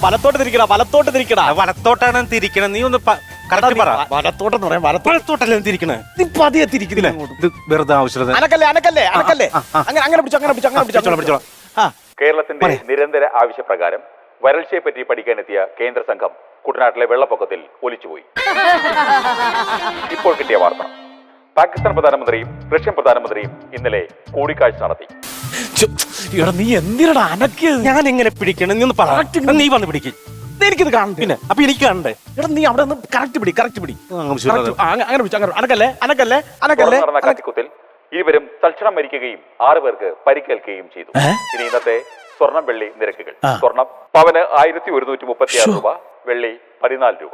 വലത്തോട്ട് തിരിക്കടാ, വലത്തോട്ട് തിരിക്കടാ. വലത്തോട്ടാണ് തിരിക്കണം. നീ ഒന്ന് കറക്റ്റ് പറ. വലത്തോട്ടെന്ന് പറയാം, വലത്തോട്ടല്ലേ തിരിക്കണേ? നീ പതിയെ തിരിക്കുന്നില്ല. ഇത് വെറുതെ ആവശ്യമില്ല. അനക്കല്ലേ അനക്കല്ലേ അനക്കല്ലേ. അങ്ങനെ പിടിച്ചോ, അങ്ങനെ പിടിച്ചോ. കേരളത്തിന്റെ നിരന്തര ആവശ്യപ്രകാരം വരൾച്ചയെ പറ്റി പഠിക്കാനെത്തിയ കേന്ദ്ര സംഘം കുട്ടനാട്ടിലെ വെള്ളപ്പൊക്കത്തിൽ ഒലിച്ചുപോയി. ഇപ്പോൾ കിട്ടിയ വാർത്ത, പാകിസ്ഥാൻ പ്രധാനമന്ത്രിയും റഷ്യൻ പ്രധാനമന്ത്രിയും ഇന്നലെ കൂടിക്കാഴ്ച നടത്തി. നീ എന്തിനാ അനക്കിയത്? ഞാൻ എങ്ങനെ പിടിക്കണം? നീ ഒന്ന് പറ. നീ വന്ന് പിടിക്കും. എനിക്കിത് കാണും. പിന്നെ അപ്പൊ എനിക്ക് കാണണ്ടേ? എടാ നീ അവിടെ നിന്ന് കറക്റ്റ് പിടി. അങ്ങനെ പിടിച്ചു. നടന്ന കത്തിക്കുത്തിൽ ഇരുവരും തൽക്ഷണം മരിക്കുകയും 6 പേർക്ക് പരിക്കേൽക്കുകയും ചെയ്തു. ഇനി ഇന്നത്തെ സ്വർണം വെള്ളി നിരക്കുകൾ. സ്വർണം പവന് 1136 രൂപ, വെള്ളി 14 രൂപ.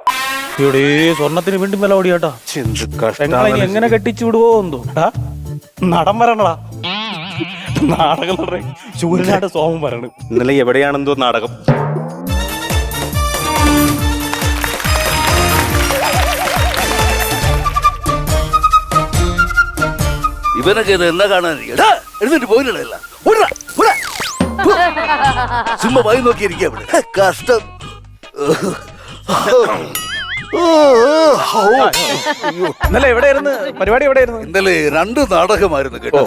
സ്വർണത്തിന് വീണ്ടും വില ഓടിയാട്ടാ. എങ്ങനെ കെട്ടിച്ചു വിടുവോ എന്തോ. നടൻ വരണടാ. നാടകം ശൂരനാട് സോമം പറയണ്. ഇന്നലെ എവിടെയാണെന്തോ നാടകം. ഇവനൊക്കെ ഇത് എന്താ കാണാൻ? എഴുന്നിട്ട് പോയില്ല. ചുമ്മാ വായി നോക്കിയിരിക്കുക ഇവിടെ. കഷ്ടം. ഇന്നലെ എവിടെയായിരുന്നു പരിപാടി? എവിടെയായിരുന്നു ഇന്നലെ? 2 നാടകമായിരുന്നു കേട്ടോ.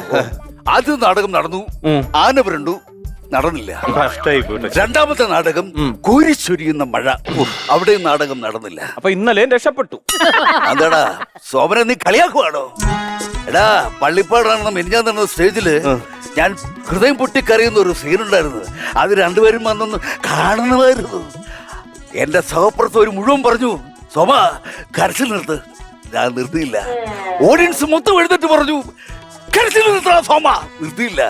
ആദ്യം നാടകം നടന്നു, ആന പുരണ്ടു, നടന്നില്ല. രണ്ടാമത്തെ നാടകം കോരിച്ചൊരിയുന്ന മഴ, അവിടെയും നാടകം നടന്നില്ല. അപ്പൊ ഇന്നലെ രക്ഷപ്പെട്ടു. അതാടാ സോമനെ, നീ കളിയാക്കുവാണോ? എടാ പള്ളിപ്പാടാണെന്ന് മെനിഞ്ഞാൻ നടന്ന സ്റ്റേജില് ഞാൻ ഹൃദയം പൊട്ടിക്കറിയുന്ന ഒരു സീനുണ്ടായിരുന്നു. അത് 2 പേരും വന്നൊന്ന് കാണണമായിരുന്നു. എന്റെ സഹപ്രവർത്തകർ മുഴുവൻ പറഞ്ഞു, സോമ കരച്ചിൽ നിർത്ത്. ഞാൻ നിർത്തിയില്ല. ഓഡിയൻസ് മൊത്തം എഴുന്നിട്ട് പറഞ്ഞു, കരച്ചിൽ നിർത്തണ സോമ. നിർത്തിയില്ല.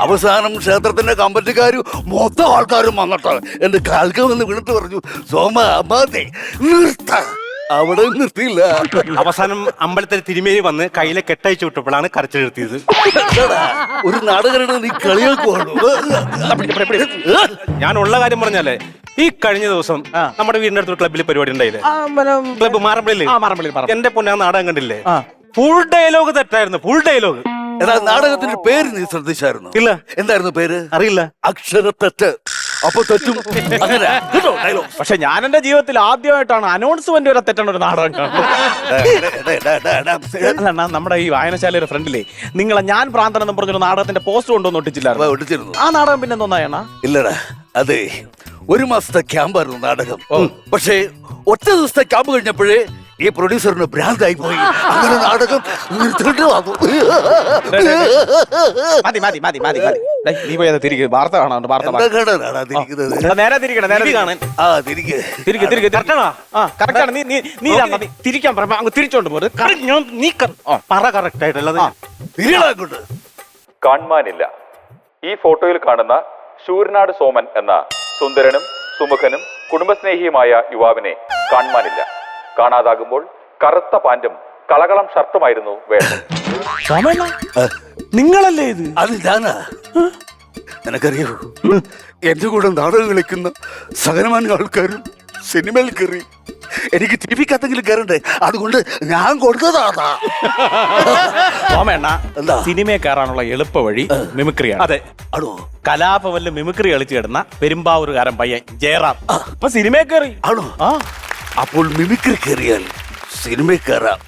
അവസാനം ക്ഷേത്രത്തിന്റെ കമ്പറ്റിക്കാരും മൊത്തം ആൾക്കാരും വന്നിട്ട് എന്റെ കാൽക്കം വന്ന് വീണിട്ട് പറഞ്ഞു, സോമ അമ്മാതെ നിർത്ത. അവിടെ നിർത്തിയില്ല. അവസാനം അമ്പലത്തിൽ തിരുമേനി വന്ന് കയ്യിലെ കെട്ടയച്ചു വിട്ടപ്പോഴാണ് കരച്ചിൽ നിർത്തിയത്. ഒരു നാടകരുടെ നീ കളിയാക്കുവാണോ? ഞാൻ ഉള്ള കാര്യം പറഞ്ഞാലേ, ഈ കഴിഞ്ഞ ദിവസം നമ്മുടെ വീടിന്റെ അടുത്തൊരു ക്ലബ്ബിൽ പരിപാടി ഉണ്ടായില്ലേ? ക്ലബ്ബ് മാറമ്പള്ളിയിൽ. എന്റെ പൊന്നാ നാടകം കണ്ടില്ലേ? ഫുൾ ഡയലോഗ് തെറ്റായിരുന്നു. Full dialogue. നാടകത്തിന്റെ പേര് നീ ശ്രദ്ധിച്ചായിരുന്നു? ഇല്ല. എന്തായിരുന്നു പേര്? അറിയില്ല. അക്ഷരത്തെറ്റ്. അപ്പൊ തെറ്റും. അങ്ങനെ ഡയലോഗ്. പക്ഷെ ഞാൻ എന്റെ ജീവിതത്തിൽ ആദ്യമായിട്ടാണ് അനൗൺസ്മെന്റ് വരെ തെറ്റണ ഒരു നാടകം കാണുന്നത്. നമ്മുടെ ഈ വായനശാലയുടെ ഫ്രണ്ടിലെ നിങ്ങളെ ഞാൻ പ്രാന്തൻ എന്ന് പറഞ്ഞൊരു നാടകത്തിന്റെ പോസ്റ്റർ കൊണ്ടുവന്ന് ഒട്ടിച്ചില്ലായിരുന്നു? ആ നാടകം പിന്നെ എന്തോന്നായണ? ഇല്ലടാ, അതെ 1 മാസത്തെ ക്യാമ്പായിരുന്നു നാടകം. പക്ഷേ ഒറ്റ ദിവസത്തെ ക്യാമ്പ് കഴിഞ്ഞപ്പോഴേ ഈ പ്രൊഡ്യൂസറിന് ഭ്രാന്തായി പോയി. അങ്ങനെ നാടകം നീ പോയത് തിരികെ വാർത്ത കാണാൻ. നേരെ തിരിക്കണം. തിരിക്കാൻ തിരിച്ചോണ്ട് പോര്. പറ കറക്റ്റ് ആയിട്ടുള്ളത് കാണാനില്ല. ഈ ഫോട്ടോയിൽ കാണുന്ന ശൂരനാട് സോമൻ എന്ന സുന്ദരനും സുമുഖനും കുടുംബസ്നേഹിയുമായ യുവാവിനെ കാണാനില്ല. കാണാതാകുമ്പോൾ കറുത്ത പാന്റും കളകളം ഷർട്ടുമായിരുന്നു വേഷം. നിങ്ങളല്ലേ ഇത്? അത് ഞാനാ. നിനക്കറിയോ, എന്റെ കൂടെ നാടകം കളിക്കുന്ന സകലമാന ആൾക്കാരും സിനിമയിൽ കയറി. എനിക്ക് ടിവിക്കത്തെങ്കിലും കയറണ്ടേ, അതുകൊണ്ട് ഞാൻ കൊടുത്തതാ. എന്താ സിനിമയെ കയറാനുള്ള എളുപ്പ വഴി മിമിക്രിയാണ്. അതെ, ആണോ? കലാഭവനിൽ മിമിക്രി കളിച്ചു കിടന്ന പെരുമ്പാവൂരുകാരൻ പയ്യൻ ജയറാം അപ്പൊ സിനിമയെ കയറി. ആണോ? അപ്പോൾ മിമിക്രി കയറിയാൽ സിനിമയിൽ കയറാം.